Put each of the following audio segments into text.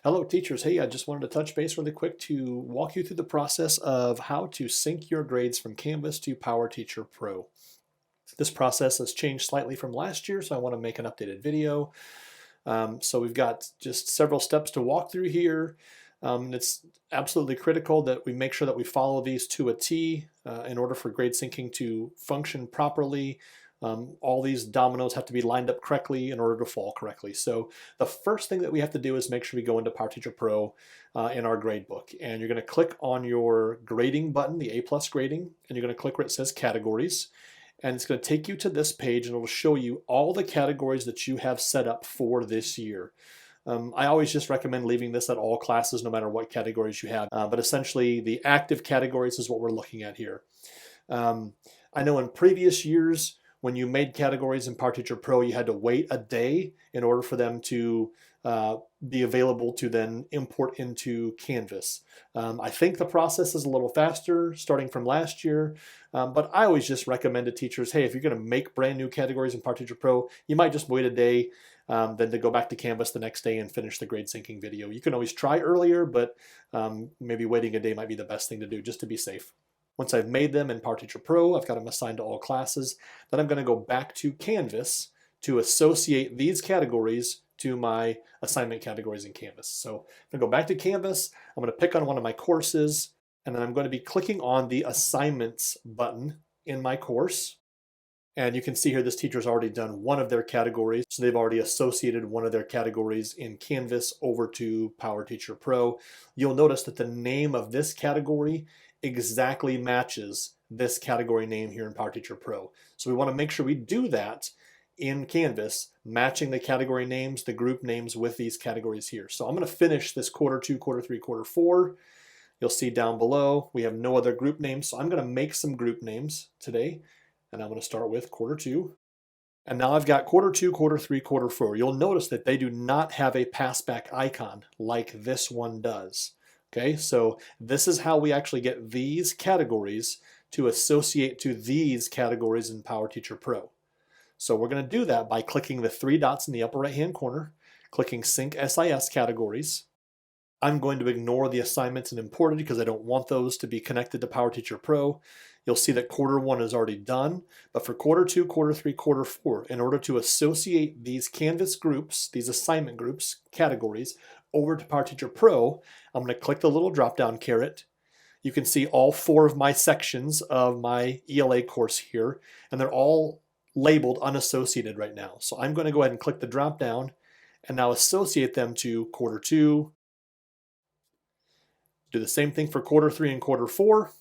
Hello teachers, hey, I just wanted to touch base really quick to walk you through the process of how to sync your grades from Canvas to PowerTeacher Pro. This process has changed slightly from last year, so I want to make an updated video. So we've got just several steps to walk through here. And it's absolutely critical that we make sure that we follow these to a T in order for grade syncing to function properly. All these dominoes have to be lined up correctly in order to fall correctly. So the first thing that we have to do is make sure we go into PowerTeacher Pro in our gradebook. And you're going to click on your grading button, the A+ grading, and you're going to click where it says categories. And it's going to take you to this page and it will show you all the categories that you have set up for this year. I always just recommend leaving this at all classes, no matter what categories you have. But essentially, the active categories is what we're looking at here. I know in previous years, when you made categories in PowerTeacher Pro, you had to wait a day in order for them to be available to then import into Canvas. I think the process is a little faster starting from last year, but I always just recommend to teachers, hey, if you're going to make brand new categories in PowerTeacher Pro, you might just wait a day then to go back to Canvas the next day and finish the grade syncing video. You can always try earlier, but maybe waiting a day might be the best thing to do just to be safe. Once I've made them in PowerTeacher Pro, I've got them assigned to all classes, then I'm going to go back to Canvas to associate these categories to my assignment categories in Canvas. So I'm going to go back to Canvas, I'm going to pick on one of my courses, and then I'm going to be clicking on the Assignments button in my course. And you can see here this teacher's already done one of their categories, so they've already associated one of their categories in Canvas over to PowerTeacher Pro. You'll notice that the name of this category exactly matches this category name here in PowerTeacher Pro. So we want to make sure we do that in Canvas, matching the category names, the group names with these categories here. So I'm going to finish this quarter 2, quarter 3, quarter 4. You'll see down below we have no other group names, so I'm going to make some group names today, and I'm going to start with quarter 2. And now I've got quarter 2, quarter 3, quarter 4. You'll notice that they do not have a passback icon like this one does. Okay, so this is how we actually get these categories to associate to these categories in PowerTeacher Pro. So we're going to do that by clicking the 3 dots in the upper right hand corner, clicking Sync SIS Categories. I'm going to ignore the assignments and imported because I don't want those to be connected to PowerTeacher Pro. You'll see that quarter 1 is already done, but for quarter 2, quarter 3, quarter 4, in order to associate these Canvas groups, these assignment groups, categories, over to PowerTeacher Pro, I'm going to click the little drop-down caret. You can see all 4 of my sections of my ELA course here, and they're all labeled unassociated right now. So I'm going to go ahead and click the drop-down and now associate them to quarter 2. Do the same thing for quarter 3 and quarter 4.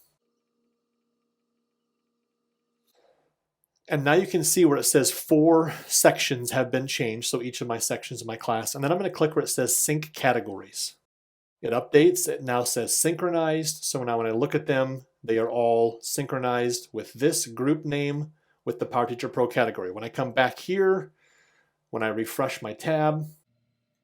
And now you can see where it says 4 sections have been changed, so each of my sections of my class. And then I'm going to click where it says Sync Categories. It updates, it now says synchronized, so now when I look at them, they are all synchronized with this group name with the PowerTeacher Pro category. When I come back here, when I refresh my tab,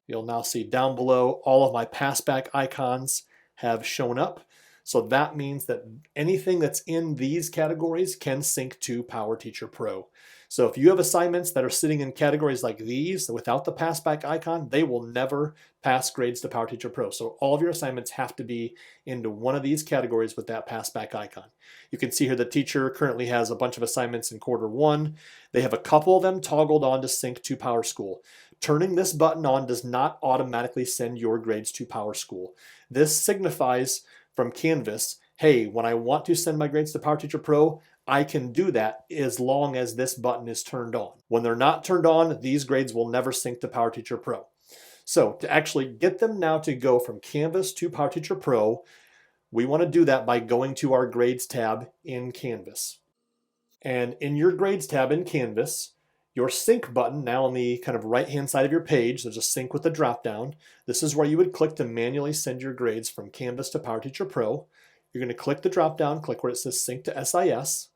you'll now see down below all of my passback icons have shown up. So that means that anything that's in these categories can sync to PowerTeacher Pro. So if you have assignments that are sitting in categories like these without the passback icon, they will never pass grades to PowerTeacher Pro. So all of your assignments have to be into one of these categories with that passback icon. You can see here the teacher currently has a bunch of assignments in quarter 1. They have a couple of them toggled on to sync to PowerSchool. Turning this button on does not automatically send your grades to PowerSchool. This signifies from Canvas, hey, when I want to send my grades to PowerTeacher Pro, I can do that as long as this button is turned on. When they're not turned on, these grades will never sync to PowerTeacher Pro. So to actually get them now to go from Canvas to PowerTeacher Pro, we want to do that by going to our Grades tab in Canvas. And in your Grades tab in Canvas, your sync button, now on the kind of right-hand side of your page, there's a sync with a drop-down. This is where you would click to manually send your grades from Canvas to PowerTeacher Pro. You're going to click the drop-down, click where it says Sync to SIS,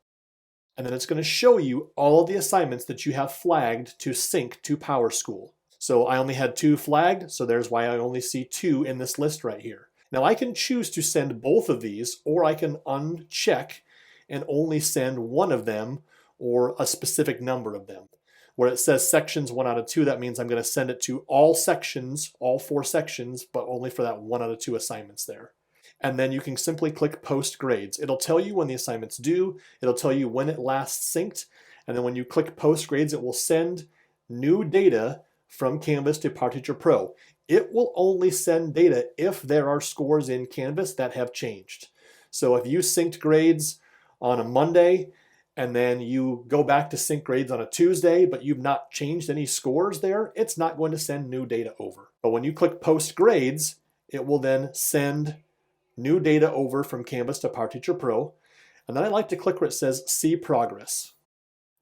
and then it's going to show you all of the assignments that you have flagged to sync to PowerSchool. So I only had 2 flagged, so there's why I only see 2 in this list right here. Now I can choose to send both of these, or I can uncheck and only send one of them or a specific number of them. Where it says sections 1 out of 2, that means I'm going to send it to all sections, all 4 sections, but only for that 1 out of 2 assignments there. And then you can simply click post grades. It'll tell you when the assignment's due, it'll tell you when it last synced, and then when you click post grades, it will send new data from Canvas to PowerTeacher Pro. It will only send data if there are scores in Canvas that have changed. So if you synced grades on a Monday, and then you go back to sync grades on a Tuesday, but you've not changed any scores there, it's not going to send new data over. But when you click post grades, it will then send new data over from Canvas to PowerTeacher Pro. And then I like to click where it says see progress.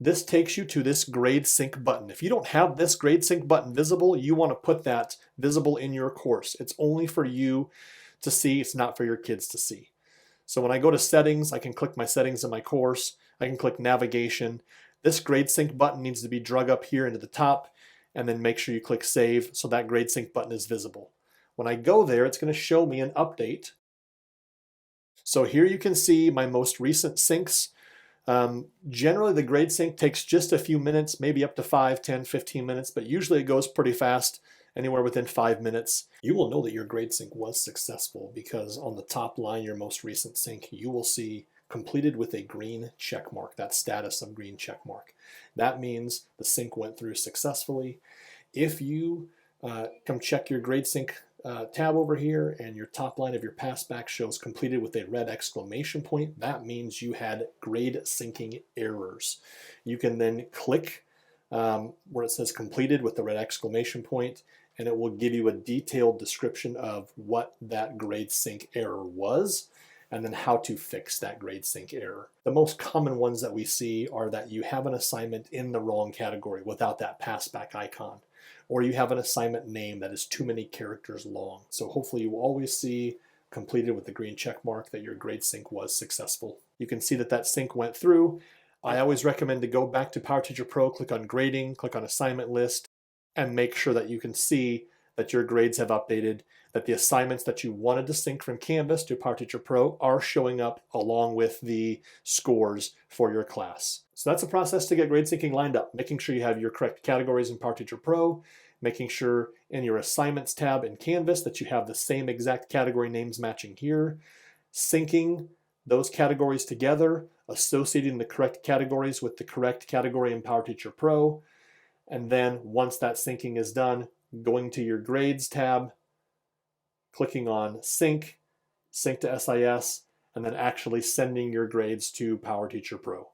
This takes you to this grade sync button. If you don't have this grade sync button visible, you want to put that visible in your course. It's only for you to see, it's not for your kids to see. So when I go to settings, I can click my settings in my course. I can click navigation. This grade sync button needs to be drug up here into the top, and then make sure you click save so that grade sync button is visible. When I go there, it's going to show me an update. So here you can see my most recent syncs. Generally the grade sync takes just a few minutes, maybe up to 5, 10, 15 minutes, but usually it goes pretty fast, anywhere within 5 minutes. You will know that your grade sync was successful because on the top line, your most recent sync, you will see completed with a green check mark, that status of green check mark. That means the sync went through successfully. If you come check your grade sync tab over here and your top line of your passback shows completed with a red exclamation point, that means you had grade syncing errors. You can then click where it says completed with the red exclamation point, and it will give you a detailed description of what that grade sync error was and then how to fix that grade sync error. The most common ones that we see are that you have an assignment in the wrong category without that passback icon, or you have an assignment name that is too many characters long. So hopefully you will always see completed with the green check mark that your grade sync was successful. You can see that that sync went through. I always recommend to go back to PowerTeacher Pro, click on grading, click on assignment list, and make sure that you can see that your grades have updated, that the assignments that you wanted to sync from Canvas to PowerTeacher Pro are showing up along with the scores for your class. So that's a process to get grade syncing lined up, making sure you have your correct categories in PowerTeacher Pro, making sure in your assignments tab in Canvas that you have the same exact category names matching here, syncing those categories together, associating the correct categories with the correct category in PowerTeacher Pro, and then once that syncing is done, going to your grades tab, clicking on sync to SIS, and then actually sending your grades to PowerTeacher Pro.